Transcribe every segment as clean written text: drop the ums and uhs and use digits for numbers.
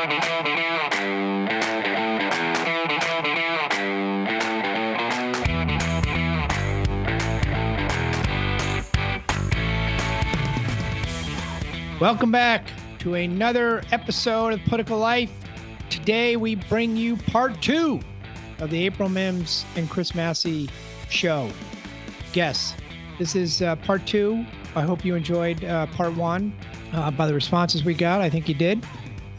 Welcome back to another episode of Political Life. Today we bring you part 2 of the April Mims and Chris Massey show. Guess this is part 2. I hope you enjoyed part 1 by the responses we got. I think you did.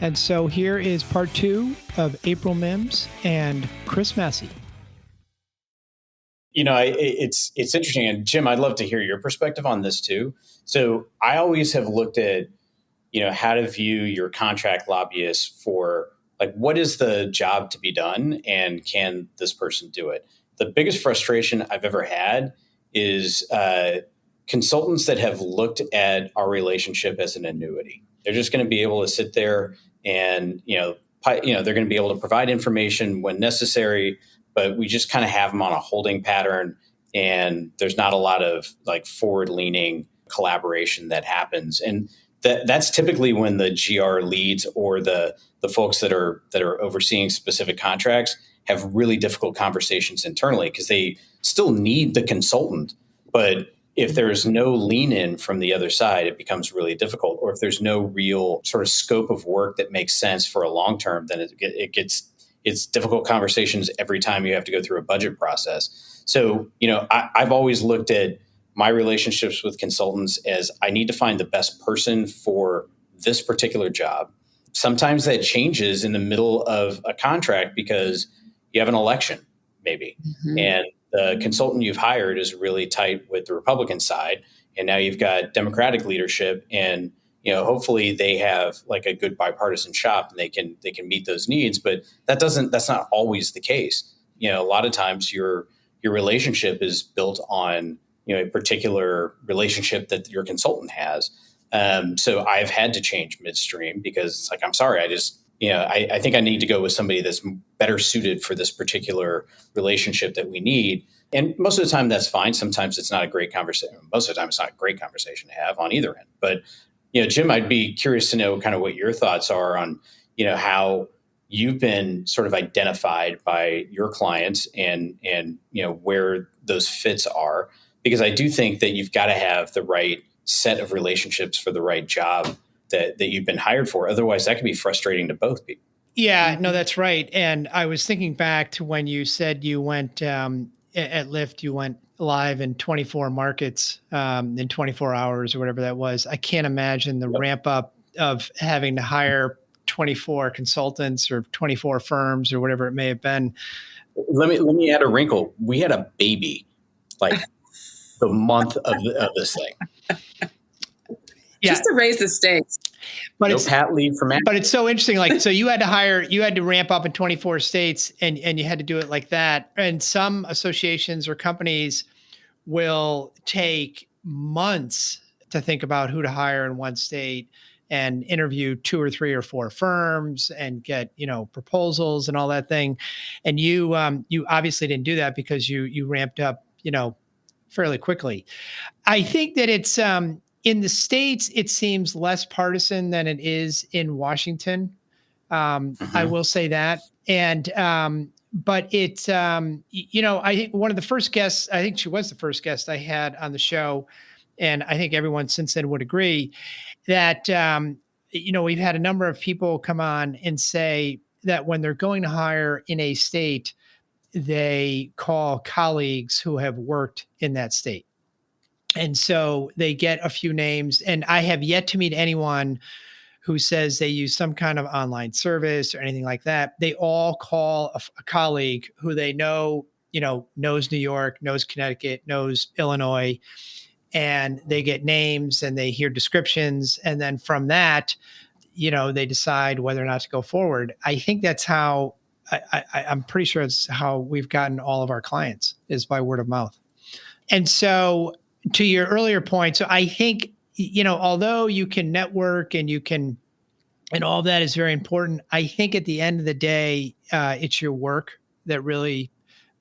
And so here is part 2 of April Mims and Chris Massey. You know, it's interesting. And Jim, I'd love to hear your perspective on this too. So I always have looked at, how to view your contract lobbyists for like, what is the job to be done and can this person do it? The biggest frustration I've ever had is consultants that have looked at our relationship as an annuity. They're just going to be able to sit there and, they're going to be able to provide information when necessary, but we just kind of have them on a holding pattern, and there's not a lot of like forward-leaning collaboration that happens. And that's typically when the GR leads or the folks that are overseeing specific contracts have really difficult conversations internally because they still need the consultant. But if there's no lean in from the other side, it becomes really difficult. Or if there's no real sort of scope of work that makes sense for a long term, then it's difficult conversations every time you have to go through a budget process. So, I've always looked at my relationships with consultants as I need to find the best person for this particular job. Sometimes that changes in the middle of a contract because you have an election, maybe. Mm-hmm. And the consultant you've hired is really tight with the Republican side. And now you've got Democratic leadership, and hopefully they have like a good bipartisan shop and they can meet those needs. But that's not always the case. A lot of times your relationship is built on a particular relationship that your consultant has. So I've had to change midstream because it's like, I'm sorry, I think I need to go with somebody that's better suited for this particular relationship that we need. And most of the time that's fine. Sometimes it's not a great conversation. Most of the time it's not a great conversation to have on either end. But, Jim, I'd be curious to know kind of what your thoughts are on, how you've been sort of identified by your clients and where those fits are. Because I do think that you've got to have the right set of relationships for the right job that you've been hired for. Otherwise, that can be frustrating to both people. Yeah, no, that's right. And I was thinking back to when you said you went at Lyft, you went live in 24 markets in 24 hours or whatever that was. I can't imagine the ramp up of having to hire 24 consultants or 24 firms or whatever it may have been. Let me add a wrinkle. We had a baby, like the month of this thing. Yeah. Just to raise the stakes. But no pat leave for Matt. But it's so interesting. Like, so you had to ramp up in 24 states and you had to do it like that. And some associations or companies will take months to think about who to hire in one state and interview 2 or 3 or 4 firms and get, proposals and all that thing. And you obviously didn't do that because you ramped up, fairly quickly. I think that it's, in the States, it seems less partisan than it is in Washington. I will say that. And, but it's, I think one of the first guests, I think she was the first guest I had on the show. And I think everyone since then would agree that, we've had a number of people come on and say that when they're going to hire in a state, they call colleagues who have worked in that state. And so they get a few names, and I have yet to meet anyone who says they use some kind of online service or anything like that. They all call a colleague who they know, knows New York, knows Connecticut, knows Illinois, and they get names and they hear descriptions. And then from that, they decide whether or not to go forward. I think that's how I'm pretty sure it's how we've gotten all of our clients is by word of mouth. And so to your earlier point, so I think, although you can network and and all that is very important, I think at the end of the day, it's your work that really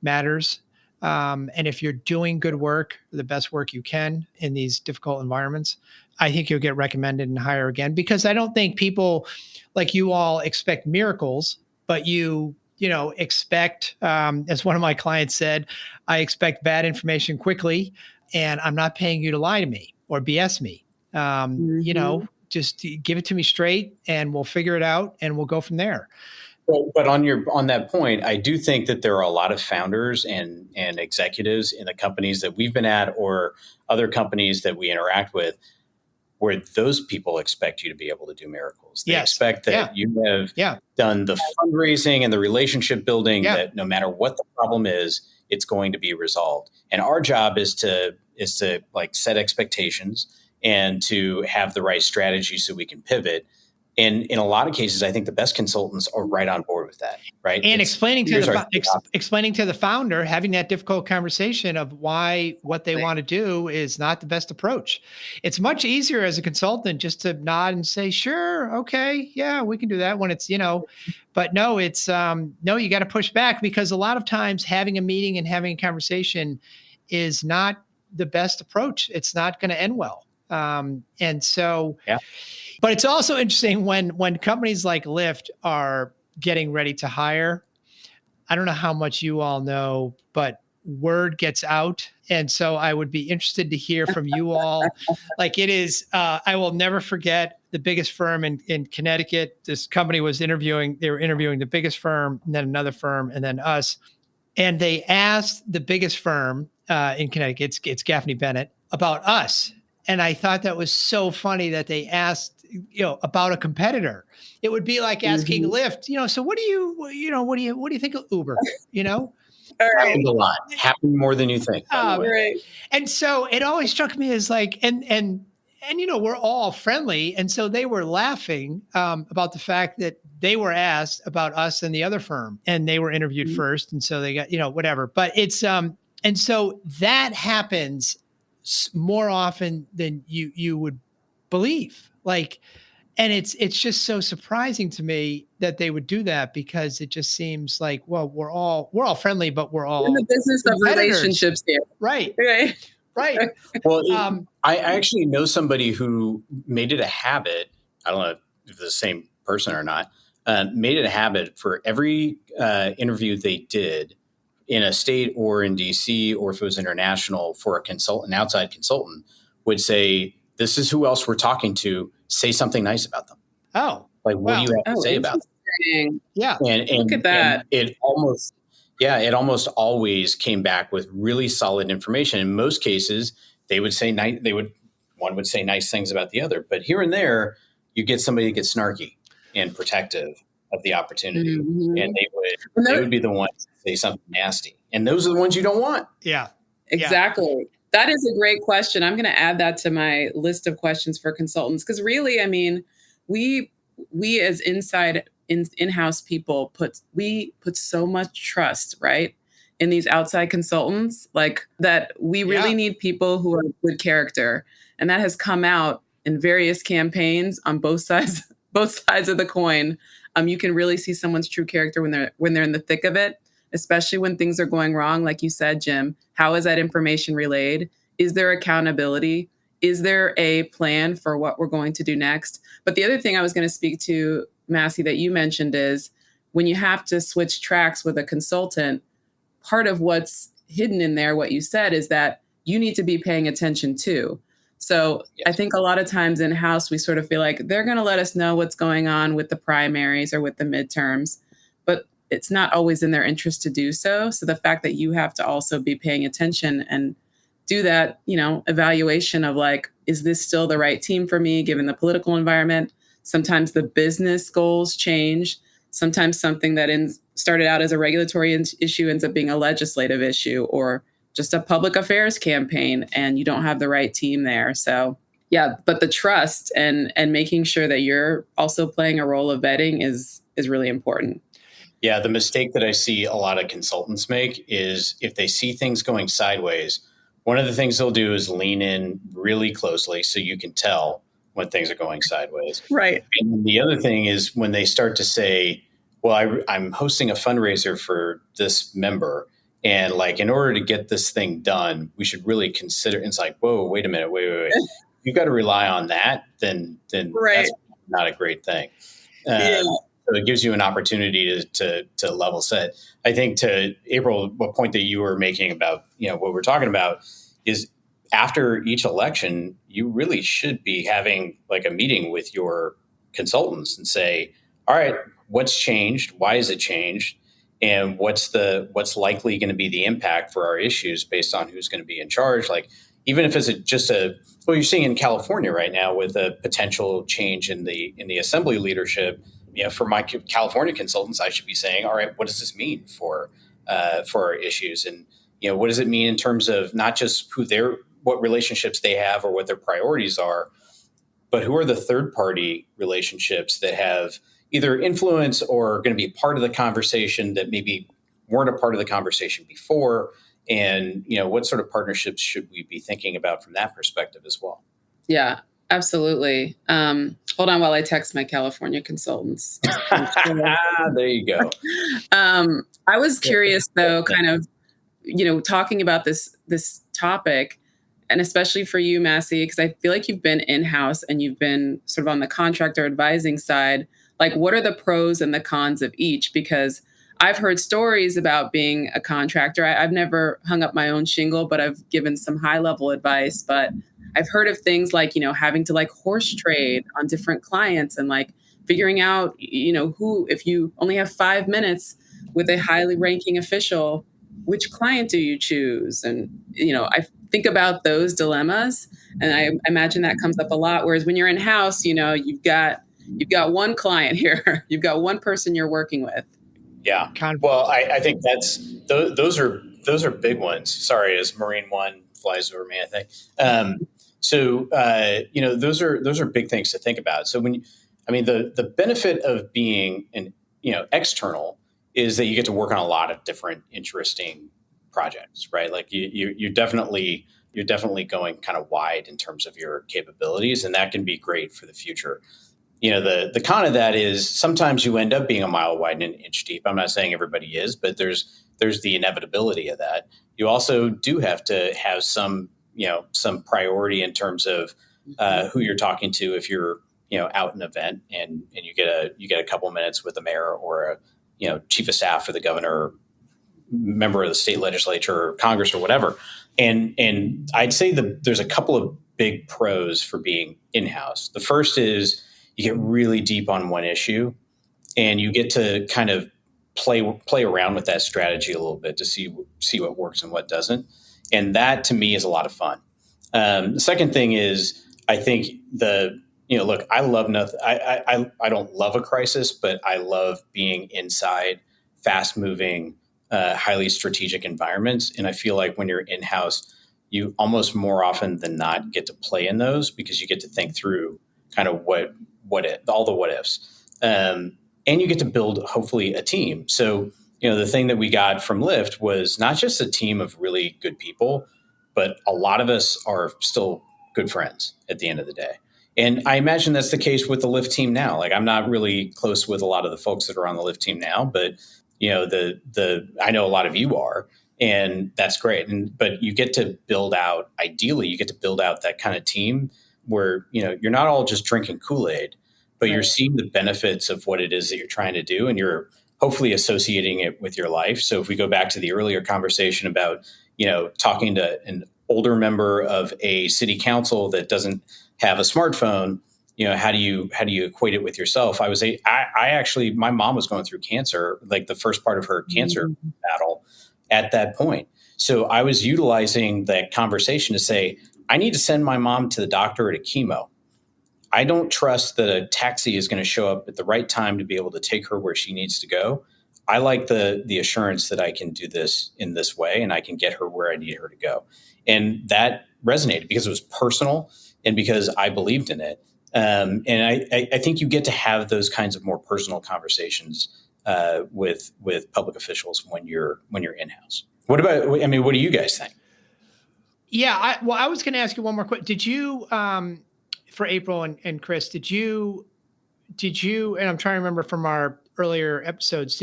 matters. And if you're doing good work, the best work you can in these difficult environments, I think you'll get recommended and hire again, because I don't think people like you all expect miracles, but you expect, as one of my clients said, I expect bad information quickly, and I'm not paying you to lie to me or BS me. Just give it to me straight and we'll figure it out and we'll go from there. But on that point, I do think that there are a lot of founders and executives in the companies that we've been at or other companies that we interact with, where those people expect you to be able to do miracles. They expect that you have done the fundraising and the relationship building, that no matter what the problem is, it's going to be resolved. And our job is to like set expectations and to have the right strategy so we can pivot. And in a lot of cases, I think the best consultants are right on board with that, right? And explaining to the founder, having that difficult conversation of why what they want to do is not the best approach. It's much easier as a consultant just to nod and say, sure, okay, yeah, we can do that when it's, but no, it's, no, you got to push back, because a lot of times having a meeting and having a conversation is not the best approach. It's not going to end well. And so, but it's also interesting when companies like Lyft are getting ready to hire. I don't know how much you all know, but word gets out. And so I would be interested to hear from you all. Like it is, I will never forget the biggest firm in Connecticut. This company they were interviewing the biggest firm, and then another firm, and then us. And they asked the biggest firm in Connecticut, it's Gaffney Bennett, about us. And I thought that was so funny that they asked, about a competitor. It would be like asking Lyft, so what do you think of Uber? Happens a lot. Happen more than you think. Right. And so it always struck me as like, and we're all friendly. And so they were laughing about the fact that they were asked about us and the other firm, and they were interviewed first. And so they got, whatever. But it's, and so that happens more often than you would believe. Like, and it's just so surprising to me that they would do that, because it just seems like, well, we're all friendly, but we're all in the business of relationships here. Right. Well, I actually know somebody who made it a habit. I don't know if it's the same person or not. Made it a habit for every interview they did in a state or in DC, or if it was international, for an outside consultant would say, this is who else we're talking to. Say something nice about them. Oh, like, what do you have to say about them? Yeah. And look at that. And it almost always came back with really solid information. In most cases, they would say one would say nice things about the other, but here and there, you get somebody that gets snarky and protective of the opportunity, and they would be the ones to say something nasty, and those are the ones you don't want. Yeah, exactly. That is a great question. I'm going to add that to my list of questions for consultants, because really, I mean, we as in-house people put so much trust, right, in these outside consultants, like that we really need people who are good character, and that has come out in various campaigns on both sides of the coin. You can really see someone's true character when they're in the thick of it, especially when things are going wrong. Like you said, Jim, how is that information relayed? Is there accountability? Is there a plan for what we're going to do next? But the other thing I was going to speak to, Massey, that you mentioned is when you have to switch tracks with a consultant, part of what's hidden in there, what you said, is that you need to be paying attention too. So I think a lot of times in-house, we sort of feel like they're going to let us know what's going on with the primaries or with the midterms, but it's not always in their interest to do so. So the fact that you have to also be paying attention and do that, evaluation of like, is this still the right team for me, given the political environment? Sometimes the business goals change. Sometimes something that started out as a regulatory issue ends up being a legislative issue, or just a public affairs campaign, and you don't have the right team there. So but the trust and making sure that you're also playing a role of vetting is really important. Yeah, the mistake that I see a lot of consultants make is if they see things going sideways, one of the things they'll do is lean in really closely so you can tell when things are going sideways. Right. And the other thing is when they start to say, well, I'm hosting a fundraiser for this member, And like, in order to get this thing done, we should really consider, it's like, whoa, wait a minute, wait. You've got to rely on that, then Right. that's not a great thing. Yeah. So it gives you an opportunity to level set. I think, to April, what point that you were making about, what we're talking about is, after each election, you really should be having like a meeting with your consultants and say, all right, what's changed? Why has it changed? And what's likely going to be the impact for our issues based on who's going to be in charge? Like, even if it's well, you're seeing in California right now with a potential change in the assembly leadership. For my California consultants, I should be saying, all right, what does this mean for our issues? And, what does it mean in terms of not just what relationships they have or what their priorities are, but who are the third party relationships that have either influence or are going to be part of the conversation that maybe weren't a part of the conversation before. And, what sort of partnerships should we be thinking about from that perspective as well? Yeah, absolutely. Hold on while I text my California consultants. There you go. I was curious, though, kind of, talking about this topic, and especially for you, Massey, because I feel like you've been in-house and you've been sort of on the contractor advising side. Like, what are the pros and the cons of each? Because I've heard stories about being a contractor. I've never hung up my own shingle, but I've given some high-level advice. But I've heard of things like, having to like horse trade on different clients and like figuring out, who, if you only have 5 minutes with a highly ranking official, which client do you choose? And, I think about those dilemmas, and I imagine that comes up a lot. Whereas when you're in house, you've got one client here, you've got one person you're working with. Yeah. Well, I think those are big ones. Sorry, as Marine One flies over me, I think. Those are big things to think about. So the benefit of being external is that you get to work on a lot of different interesting projects, right? Like you're definitely going kind of wide in terms of your capabilities, and that can be great for the future. The con of that is sometimes you end up being a mile wide and an inch deep. I'm not saying everybody is, but there's the inevitability of that. You also do have to have some priority in terms of who you're talking to. If you're out an event and you get a couple minutes with the mayor or a chief of staff for the governor, member of the state legislature or Congress or whatever. And I'd say there's a couple of big pros for being in-house. The first is you get really deep on one issue and you get to kind of play around with that strategy a little bit to see what works and what doesn't. And that to me is a lot of fun. The second thing is, I think look, I love nothing. I don't love a crisis, but I love being inside fast moving, highly strategic environments. And I feel like when you're in-house, you almost more often than not get to play in those because you get to think through kind of all the what ifs. And you get to build hopefully a team. So, the thing that we got from Lyft was not just a team of really good people, but a lot of us are still good friends at the end of the day. And I imagine that's the case with the Lyft team now. Like, I'm not really close with a lot of the folks that are on the Lyft team now, but I know a lot of you are, and that's great. But you get to build out, ideally, you get to build out that kind of team where, you're not all just drinking Kool-Aid, but you're seeing the benefits of what it is that you're trying to do, and you're hopefully associating it with your life. So if we go back to the earlier conversation about, talking to an older member of a city council that doesn't have a smartphone, how do you equate it with yourself? I actually, my mom was going through cancer, like the first part of her cancer battle at that point. So I was utilizing that conversation to say, I need to send my mom to the doctor at a chemo. I don't trust that a taxi is going to show up at the right time to be able to take her where she needs to go. I like the assurance that I can do this in this way and I can get her where I need her to go. And that resonated because it was personal and because I believed in it. And I think you get to have those kinds of more personal conversations with public officials when you're in-house. What do you guys think? Yeah, I was going to ask you one more question. Did you, for April and Chris, did you, and I'm trying to remember from our earlier episodes,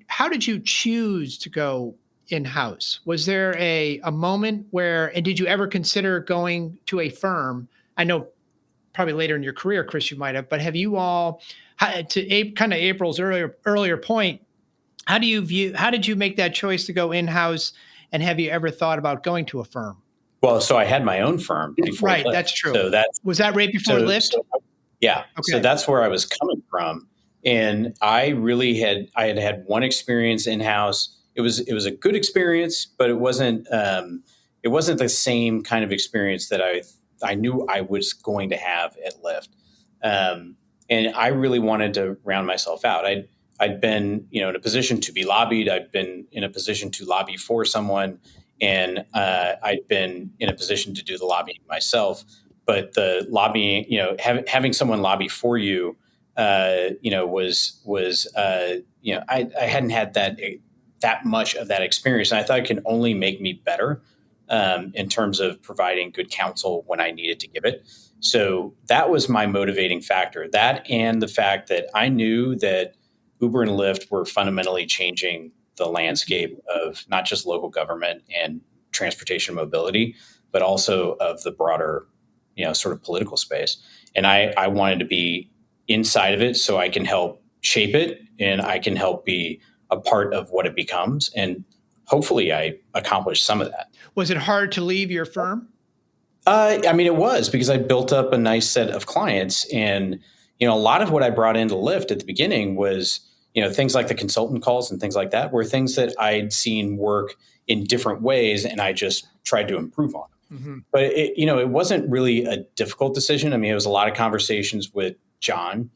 how did you choose to go in-house? Was there a moment where, and did you ever consider going to a firm? I know probably later in your career, Chris, you might have, but have you all, kind of April's earlier point, how did you make that choice to go in-house? And have you ever thought about going to a firm? Well, so I had my own firm before Right, Lyft. that's true. So was that right before Lyft? Yeah. Okay. So that's where I was coming from. And I had one experience in-house. It was a good experience, but it wasn't the same kind of experience that I knew I was going to have at Lyft. And I really wanted to round myself out. I'd been, in a position to be lobbied. I'd been in a position to lobby for someone, and I'd been in a position to do the lobbying myself. But the lobbying, having someone lobby for you, was I hadn't had that much of that experience, and I thought it can only make me better in terms of providing good counsel when I needed to give it. So that was my motivating factor. That and the fact that I knew that Uber and Lyft were fundamentally changing the landscape of not just local government and transportation mobility, but also of the broader, sort of political space. And I wanted to be inside of it so I can help shape it and I can help be a part of what it becomes. And hopefully I accomplished some of that. Was it hard to leave your firm? It was, because I built up a nice set of clients, and, a lot of what I brought into Lyft at the beginning was, things like the consultant calls and things like that were things that I'd seen work in different ways, and I just tried to improve on them. Mm-hmm. But it wasn't really a difficult decision. It was a lot of conversations with John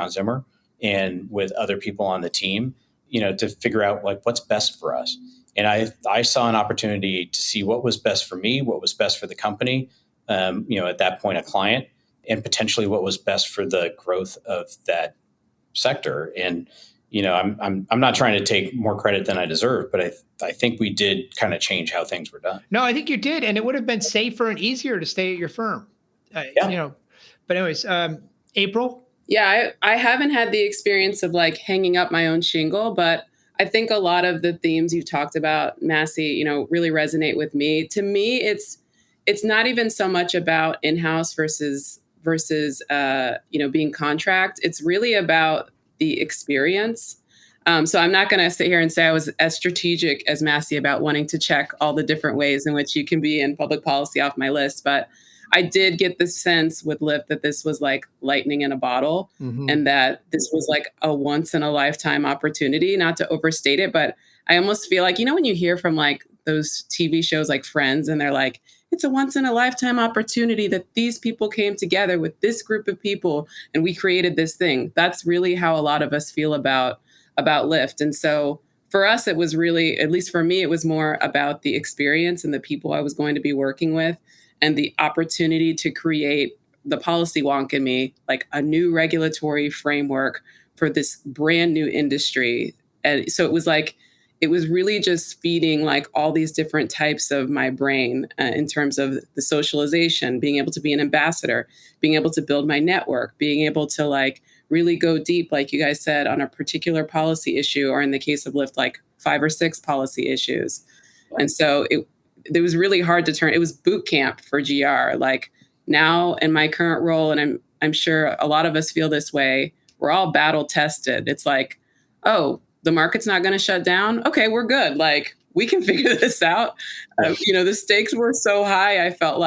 Zimmer, and with other people on the team, to figure out what's best for us. And I saw an opportunity to see what was best for me, what was best for the company, at that point, a client, and potentially what was best for the growth of that sector. And, I'm not trying to take more credit than I deserve, but I think we did kind of change how things were done. No, I think you did. And it would have been safer and easier to stay at your firm. Yeah. But anyways, April? Yeah, I haven't had the experience of hanging up my own shingle, but I think a lot of the themes you've talked about, Massey, really resonate with me. To me, it's not even so much about in-house versus being contract. It's really about the experience. So I'm not going to sit here and say I was as strategic as Massey about wanting to check all the different ways in which you can be in public policy off my list, but I did get the sense with Lyft that this was like lightning in a bottle, mm-hmm. and that this was like a once in a lifetime opportunity, not to overstate it. But I almost feel like, when you hear from those TV shows like Friends, and they're like, it's a once in a lifetime opportunity that these people came together with this group of people and we created this thing. That's really how a lot of us feel about Lyft. And so for us, it was really, at least for me, it was more about the experience and the people I was going to be working with, and the opportunity to create the policy wonk in me, like a new regulatory framework for this brand new industry. And so it was really just feeding all these different types of my brain in terms of the socialization, being able to be an ambassador, being able to build my network, being able to really go deep, like you guys said, on a particular policy issue, or in the case of Lyft, 5 or 6 policy issues. And so it was really hard to turn. It was boot camp for GR. Now in my current role, and I'm sure a lot of us feel this way, we're all battle tested. It's oh, the market's not going to shut down. Okay, we're good. We can figure this out. The stakes were so high. I felt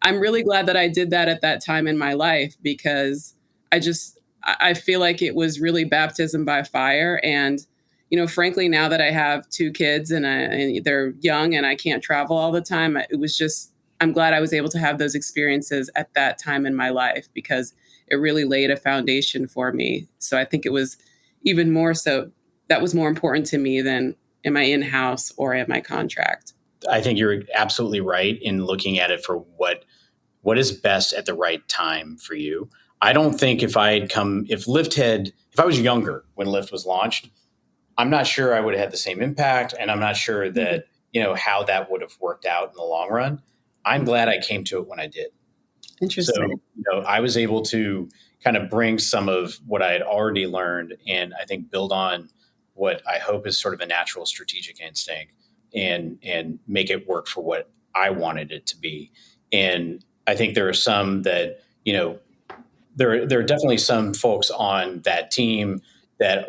I'm really glad that I did that at that time in my life, because I feel like it was really baptism by fire. And frankly, now that I have 2 kids and they're young and I can't travel all the time, I'm glad I was able to have those experiences at that time in my life, because it really laid a foundation for me. So I think it was even more so, that was more important to me than am I in-house or am I contract. I think you're absolutely right in looking at it for what is best at the right time for you. I don't think if I was younger when Lyft was launched, I'm not sure I would have had the same impact, and I'm not sure that, how that would have worked out in the long run. I'm glad I came to it when I did. Interesting. So, I was able to kind of bring some of what I had already learned, and I think build on what I hope is sort of a natural strategic instinct and make it work for what I wanted it to be. And I think there are some that, there are definitely some folks on that team that,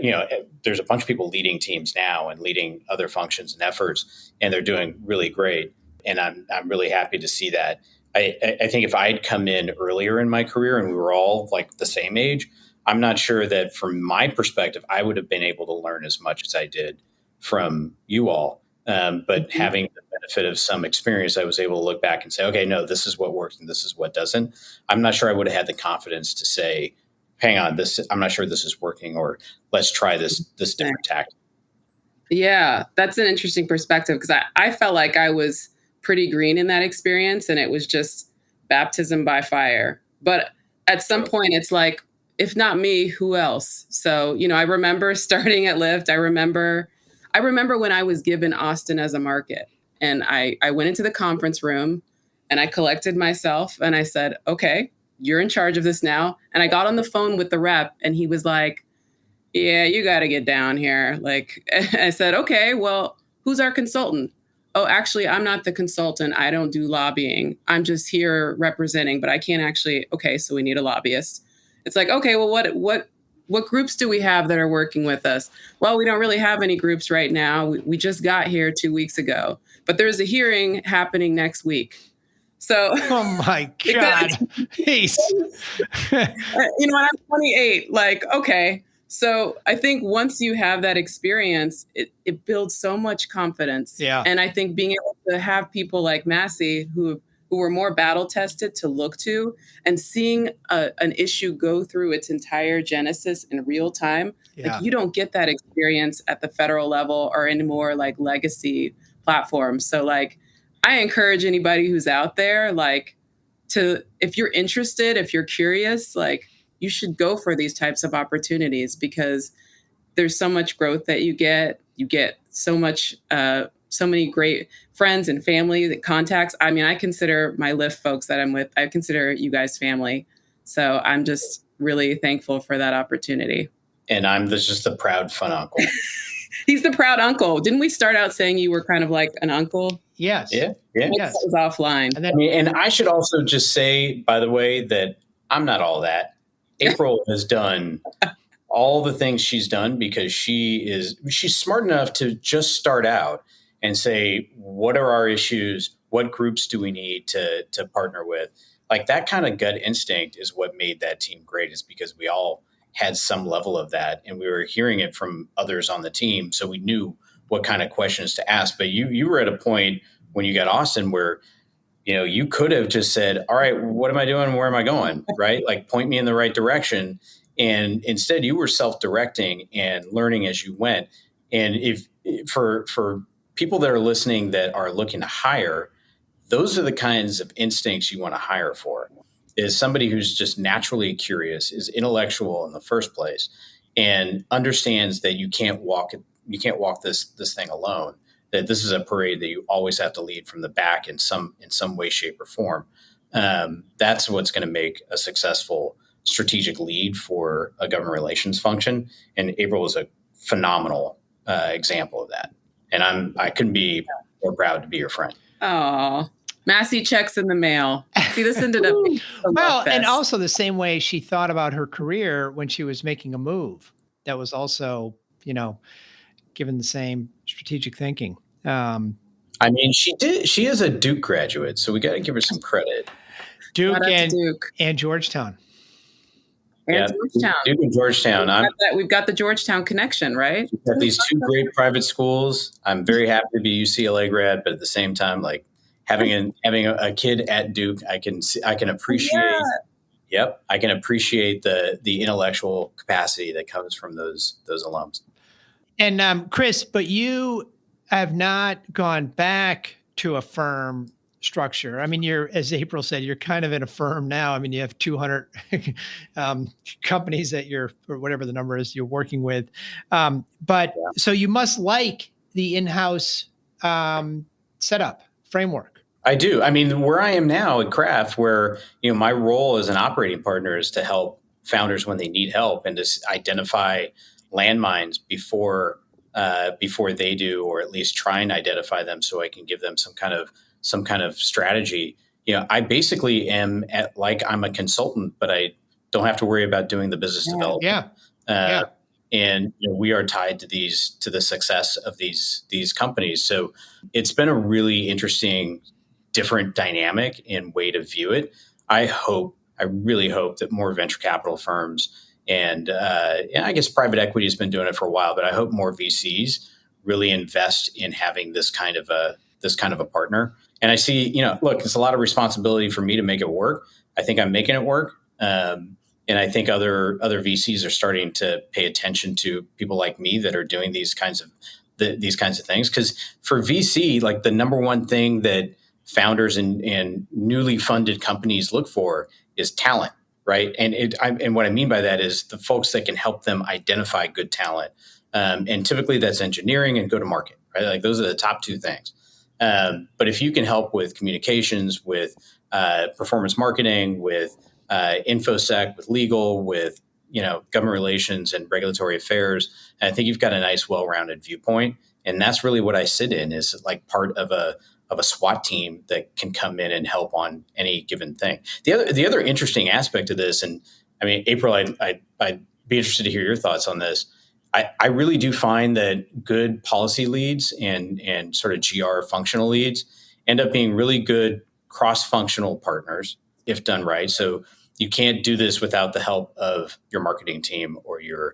there's a bunch of people leading teams now and leading other functions and efforts, and they're doing really great. And I'm really happy to see that. I think if I'd come in earlier in my career and we were all like the same age, I'm not sure that from my perspective, I would have been able to learn as much as I did from you all. But having the benefit of some experience, I was able to look back and say, okay, no, this is what works and this is what doesn't. I'm not sure I would have had the confidence to say, hang on, I'm not sure this is working, or let's try this different tactic. Yeah, that's an interesting perspective, because I felt like I was pretty green in that experience and it was just baptism by fire. But at some point it's like, if not me, who else? So, I remember starting at Lyft. I remember when I was given Austin as a market, and I went into the conference room and I collected myself and I said, okay, you're in charge of this now. And I got on the phone with the rep and he was like, yeah, you got to get down here. Like, I said, okay, well, who's our consultant? Oh, actually, I'm not the consultant. I don't do lobbying. I'm just here representing, but I can't actually. Okay, so we need a lobbyist. It's like, okay, well, what groups do we have that are working with us? Well, we don't really have any groups right now. We just got here 2 weeks ago, but there's a hearing happening next week. So, oh my God, peace. And I'm 28. Like, okay. So I think once you have that experience, it builds so much confidence. Yeah. And I think being able to have people like Massey who were more battle tested to look to, and seeing an issue go through its entire genesis in real time, like you don't get that experience at the federal level or any more like legacy platforms. So like, I encourage anybody who's out there, like, if you're interested, if you're curious, like, you should go for these types of opportunities, because there's so much growth that you get so much, so many great friends and family contacts. I mean, I consider my Lyft folks that I'm with, I consider you guys family. So I'm just really thankful for that opportunity. And I'm just the proud fun uncle. He's the proud uncle. Didn't we start out saying you were kind of like an uncle? Yes. Yeah. Yes. That was offline. And I should also just say, by the way, that I'm not all that. April has done all the things she's done because she's smart enough to just start out and say, what are our issues? What groups do we need to partner with? Like, that kind of gut instinct is what made that team great, is because we all had some level of that and we were hearing it from others on the team. So we knew what kind of questions to ask. But you were at a point when you got Austin where, you could have just said, all right, what am I doing? Where am I going? Right? Like, point me in the right direction. And instead you were self-directing and learning as you went. And if for people that are listening that are looking to hire, those are the kinds of instincts you want to hire for, is somebody who's just naturally curious, is intellectual in the first place, and understands that you can't walk this thing alone. That this is a parade that you always have to lead from the back in some way, shape, or form. That's what's going to make a successful strategic lead for a government relations function. And April was a phenomenal example of that. And I couldn't be more proud to be your friend. Oh, Massey checks in the mail. See, this ended up being and also the same way she thought about her career when she was making a move. That was also, given the same strategic thinking. I mean, she is a Duke graduate, so we got to give her some credit. Duke and Georgetown. Georgetown. Duke and Georgetown. We've got the Georgetown connection, right? We've got these two great private schools. I'm very happy to be a UCLA grad, but at the same time, like, having a kid at Duke, I can appreciate. Yeah. Yep, I can appreciate the intellectual capacity that comes from those alums. And Chris, but you have not gone back to a firm structure. I mean, as April said, you're kind of in a firm now. I mean, you have 200 companies that or whatever the number is, you're working with. So you must like the in-house setup framework. I do. I mean, where I am now at Kraft, where, my role as an operating partner is to help founders when they need help and to identify landmines before before they do, or at least try and identify them so I can give them some kind of strategy. I basically am I'm a consultant, but I don't have to worry about doing the business development. Yeah. And we are tied to the success of these companies. So it's been a really interesting, different dynamic and way to view it. I really hope that more venture capital firms and I guess private equity has been doing it for a while, but I hope more VCs really invest in having this kind of a partner. And I see, look, it's a lot of responsibility for me to make it work. I think I'm making it work. And I think other VCs are starting to pay attention to people like me that are doing these kinds of things. Because for VC, like the number one thing that founders and newly funded companies look for is talent, right? And what I mean by that is the folks that can help them identify good talent. And typically that's engineering and go to market, right? Like those are the top two things. But if you can help with communications, with performance marketing, with InfoSec, with legal, with government relations and regulatory affairs, and I think you've got a nice, well-rounded viewpoint. And that's really what I sit in, is like part of a SWAT team that can come in and help on any given thing. The other interesting aspect of this, and I mean, April, I'd be interested to hear your thoughts on this. I really do find that good policy leads and sort of GR functional leads end up being really good cross-functional partners if done right. So you can't do this without the help of your marketing team or your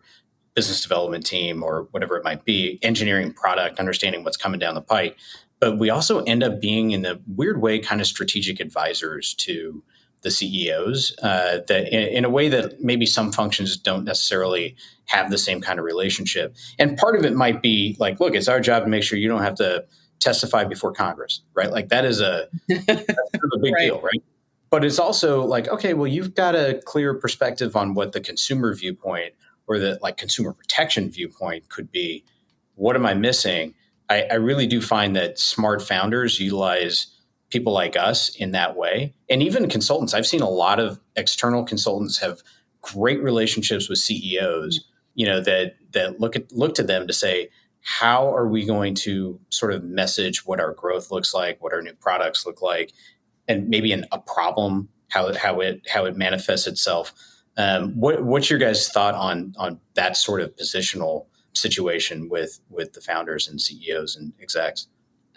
business development team or whatever it might be, engineering, product, understanding what's coming down the pipe. But we also end up being, in a weird way, kind of strategic advisors to the CEOs that in a way that maybe some functions don't necessarily have the same kind of relationship. And part of it might be like, look, it's our job to make sure you don't have to testify before Congress, right? Like that's a big Right. deal, right? But it's also like, okay, well, you've got a clear perspective on what the consumer viewpoint or the consumer protection viewpoint could be. What am I missing? I really do find that smart founders utilize people like us in that way. And even consultants, I've seen a lot of external consultants have great relationships with CEOs, that look to them to say, how are we going to sort of message what our growth looks like, what our new products look like, and maybe a problem, how it manifests itself. What's your guys' thought on that sort of positional situation with the founders and CEOs and execs?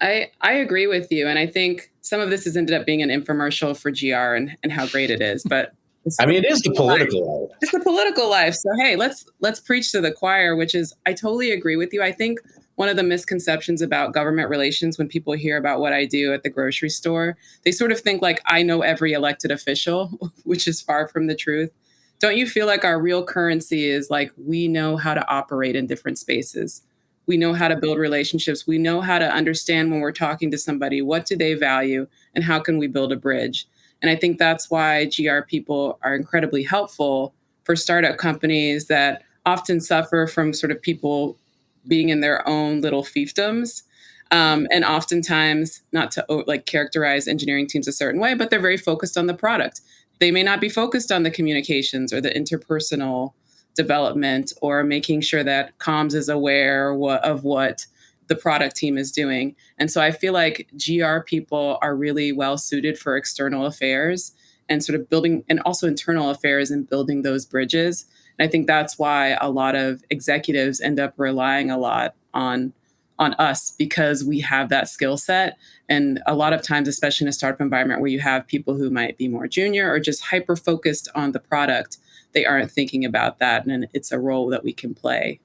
I agree with you. And I think some of this has ended up being an infomercial for GR and how great it is. But I mean, it is the political life. It's the political life. So, hey, let's preach to the choir, which is, I totally agree with you. I think one of the misconceptions about government relations, when people hear about what I do at the grocery store, they sort of think like I know every elected official, which is far from the truth. Don't you feel like our real currency is like we know how to operate in different spaces? We know how to build relationships. We know how to understand when we're talking to somebody, what do they value and how can we build a bridge? And I think that's why GR people are incredibly helpful for startup companies that often suffer from sort of people being in their own little fiefdoms. And oftentimes, not to characterize engineering teams a certain way, but they're very focused on the product. They may not be focused on the communications or the interpersonal development or making sure that comms is aware of what the product team is doing. And so I feel like GR people are really well suited for external affairs and sort of building, and also internal affairs and building those bridges. And I think that's why a lot of executives end up relying a lot on us, because we have that skill set. And a lot of times, especially in a startup environment where you have people who might be more junior or just hyper focused on the product, they aren't thinking about that. And it's a role that we can play.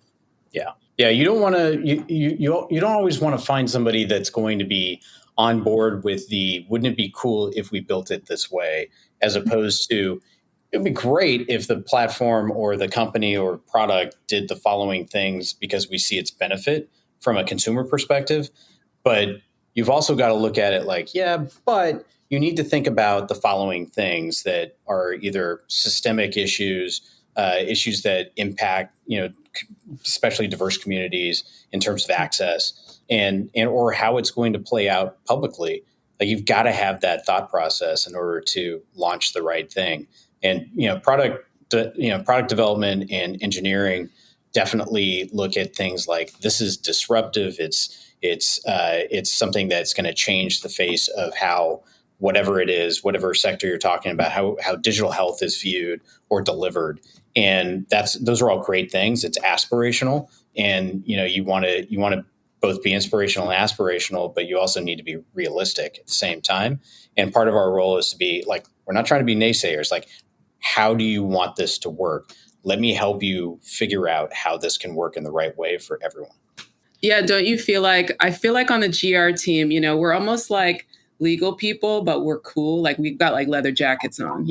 Yeah. Yeah. You don't want to, you don't always want to find somebody that's going to be on board with wouldn't it be cool if we built it this way, as opposed to, it'd be great if the platform or the company or product did the following things because we see its benefit from a consumer perspective. But you've also got to look at it like, yeah, but you need to think about the following things that are either systemic issues, issues that impact, especially diverse communities in terms of access and or how it's going to play out publicly. Like you've got to have that thought process in order to launch the right thing. And product development and engineering definitely look at things like this is disruptive. It's something that's going to change the face of how whatever it is, whatever sector you're talking about, how digital health is viewed or delivered. And those are all great things. It's aspirational, and you want to both be inspirational and aspirational, but you also need to be realistic at the same time. And part of our role is to be like, we're not trying to be naysayers. Like, how do you want this to work? Let me help you figure out how this can work in the right way for everyone. Yeah, don't you feel like, I feel like on the GR team, we're almost like legal people, but we're cool. Like we've got like leather jackets on,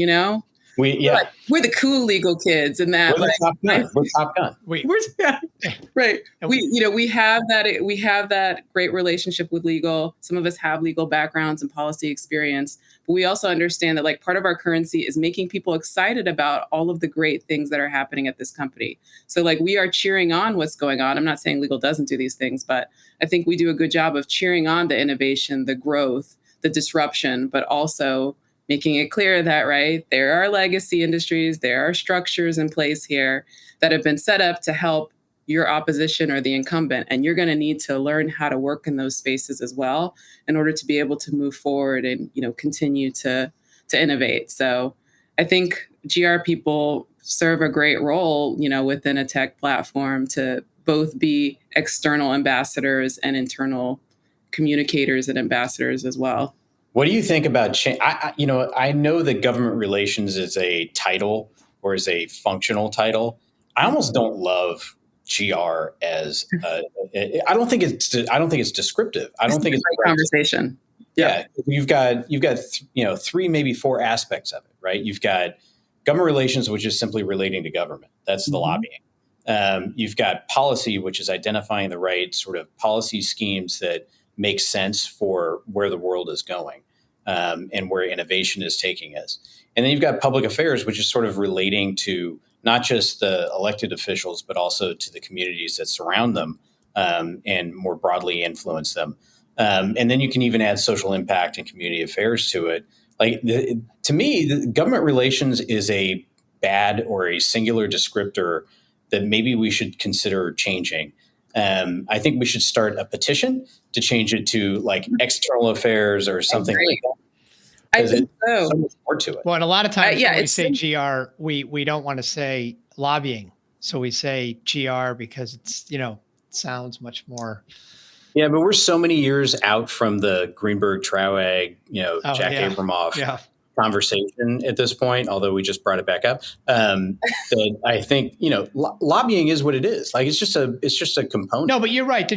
we're the cool legal kids, and that we're the top gun. We're top gun. Right. We have that great relationship with legal. Some of us have legal backgrounds and policy experience, but we also understand that like part of our currency is making people excited about all of the great things that are happening at this company. So like we are cheering on what's going on. I'm not saying legal doesn't do these things, but I think we do a good job of cheering on the innovation, the growth, the disruption, but also making it clear that, right, there are legacy industries, there are structures in place here that have been set up to help your opposition or the incumbent. And you're going to need to learn how to work in those spaces as well in order to be able to move forward and, continue to innovate. So I think GR people serve a great role, within a tech platform to both be external ambassadors and internal communicators and ambassadors as well. What do you think about I know that government relations is a title or is a functional title. I almost don't love GR as I don't think it's descriptive. I don't think it's a conversation. Yeah, you've got three, maybe four aspects of it, right? You've got government relations, which is simply relating to government. That's the lobbying. You've got policy, which is identifying the right sort of policy schemes that make sense for where the world is going and where innovation is taking us. And then you've got public affairs, which is sort of relating to not just the elected officials, but also to the communities that surround them and more broadly influence them. And then you can even add social impact and community affairs to it. Like to me, the government relations is a bad or a singular descriptor that maybe we should consider changing. I think we should start a petition to change it to like external affairs or something like that. I think so. So much more to it. Well, and a lot of times when we say GR, we don't want to say lobbying. So we say GR because it's, it sounds much more. Yeah, but we're so many years out from the Greenberg-Traueg, Jack Abramoff conversation at this point, although we just brought it back up. That I think, lobbying is what it is. Like it's just a component. No, but you're right. To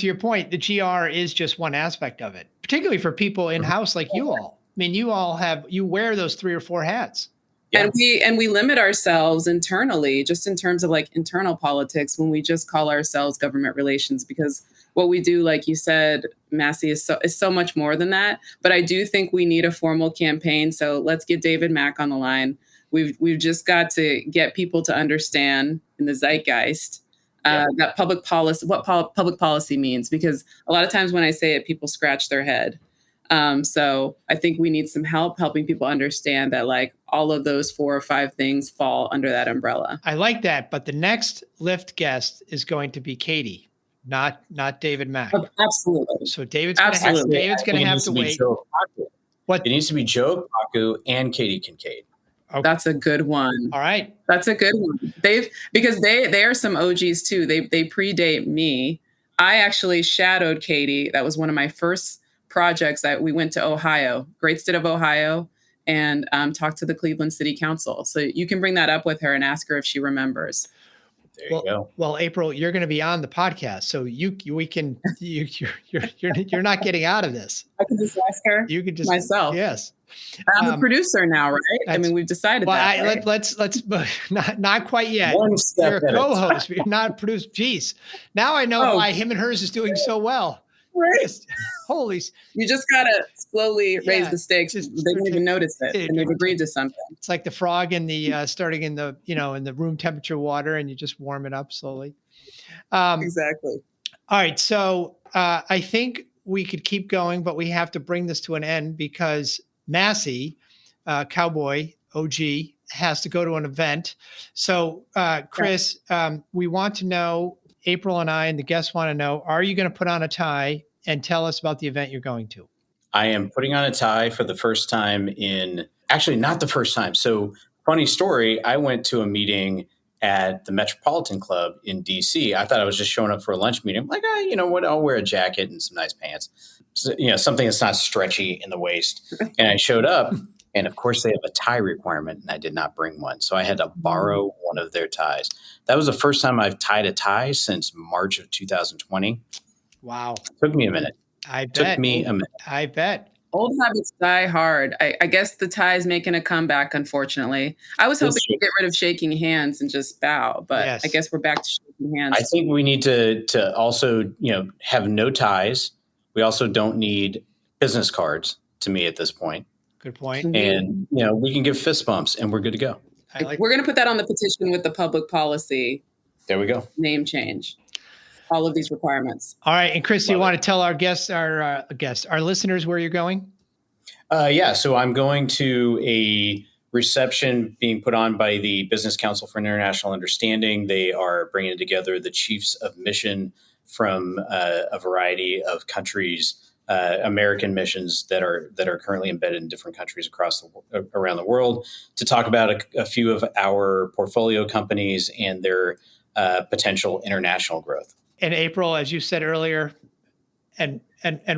your point, the GR is just one aspect of it, particularly for people in-house like you all. I mean, you wear those 3 or 4 hats. Yeah. And we limit ourselves internally, just in terms of like internal politics, when we just call ourselves government relations, because what we do, like you said, Massey, is so much more than that. But I do think we need a formal campaign. So let's get David Mack on the line. We've just got to get people to understand in the zeitgeist that public policy, what public policy means, because a lot of times when I say it, people scratch their head. So I think we need some help helping people understand that like all of those 4 or 5 things fall under that umbrella. I like that. But the next Lyft guest is going to be Katie, not David Mack. Oh, absolutely. So David's going to have to wait. It needs to be Joe Kaku and Katie Kincaid. Okay. That's a good one. All right. That's a good one. Because they are some OGs too. They predate me. I actually shadowed Katie. That was one of my first projects that we went to Ohio, great state of Ohio, and talked to the Cleveland City Council. So you can bring that up with her and ask her if she remembers. There you go. Well, April, you're going to be on the podcast, so you're not getting out of this. I can just ask her. You can just myself. Yes. I'm a producer now, right? I mean, we've decided that. Right? Let's not quite yet. One step. You're a co-host, but you're not a producer. Jeez. Now I know why him and hers is doing so well. Right. Holy. You just got to slowly raise the stakes. They don't even notice it. And they've agreed to something. It's like the frog in the starting in the, in the room temperature water, and you just warm it up slowly. Exactly. All right. So I think we could keep going, but we have to bring this to an end because Massey, Cowboy, OG, has to go to an event. So, Chris, we want to know, April and I and the guests want to know, are you going to put on a tie and tell us about the event you're going to? I am putting on a tie for the first time actually not the first time. So funny story, I went to a meeting at the Metropolitan Club in DC. I thought I was just showing up for a lunch meeting. I'm like, you know what? I'll wear a jacket and some nice pants. So, something that's not stretchy in the waist. And I showed up, and of course they have a tie requirement, and I did not bring one. So I had to borrow one of their ties. That was the first time I've tied a tie since March of 2020. Wow. Took me a minute. Took me a minute. I bet. Old habits die hard. I guess the tie is making a comeback, unfortunately. I was hoping to get rid of shaking hands and just bow, but yes. I guess we're back to shaking hands. I think we need to also, have no ties. We also don't need business cards, to me, at this point. Good point. And, we can give fist bumps and we're good to go. We're going to put that on the petition with the public policy. There we go. Name change. All of these requirements. All right. And Chris, do you want to tell our guests, our listeners where you're going? Yeah. So I'm going to a reception being put on by the Business Council for International Understanding. They are bringing together the chiefs of mission from a variety of countries, American missions that are currently embedded in different countries around the world, to talk about a few of our portfolio companies and their potential international growth. In April, as you said earlier, and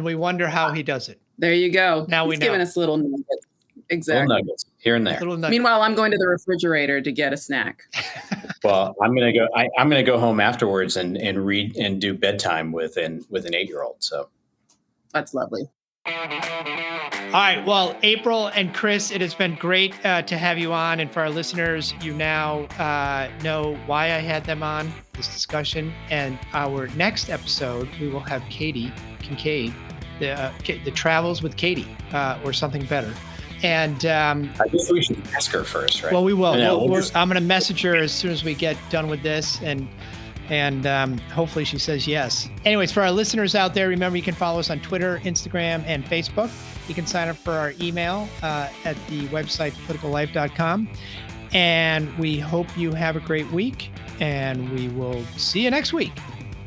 we wonder how he does it. There you go. Now He's we know. Giving us little nuggets. Exactly. Little nuggets here and there. Meanwhile, I'm going to the refrigerator to get a snack. Well, I'm gonna go home afterwards and read and do bedtime with an 8-year-old. So that's lovely. All right. Well, April and Chris, it has been great to have you on. And for our listeners, you now know why I had them on this discussion. And our next episode, we will have Katie Kincaid, the Travels with Katie, or something better. And I guess we should ask her first, right? Well, we will. I'm going to message her as soon as we get done with this. And hopefully she says yes. Anyways, for our listeners out there, remember you can follow us on Twitter, Instagram, and Facebook. You can sign up for our email at the website politicallife.com. And we hope you have a great week, and we will see you next week.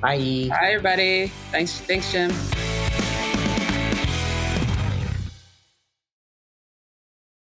Bye. Bye, everybody. Thanks, Jim.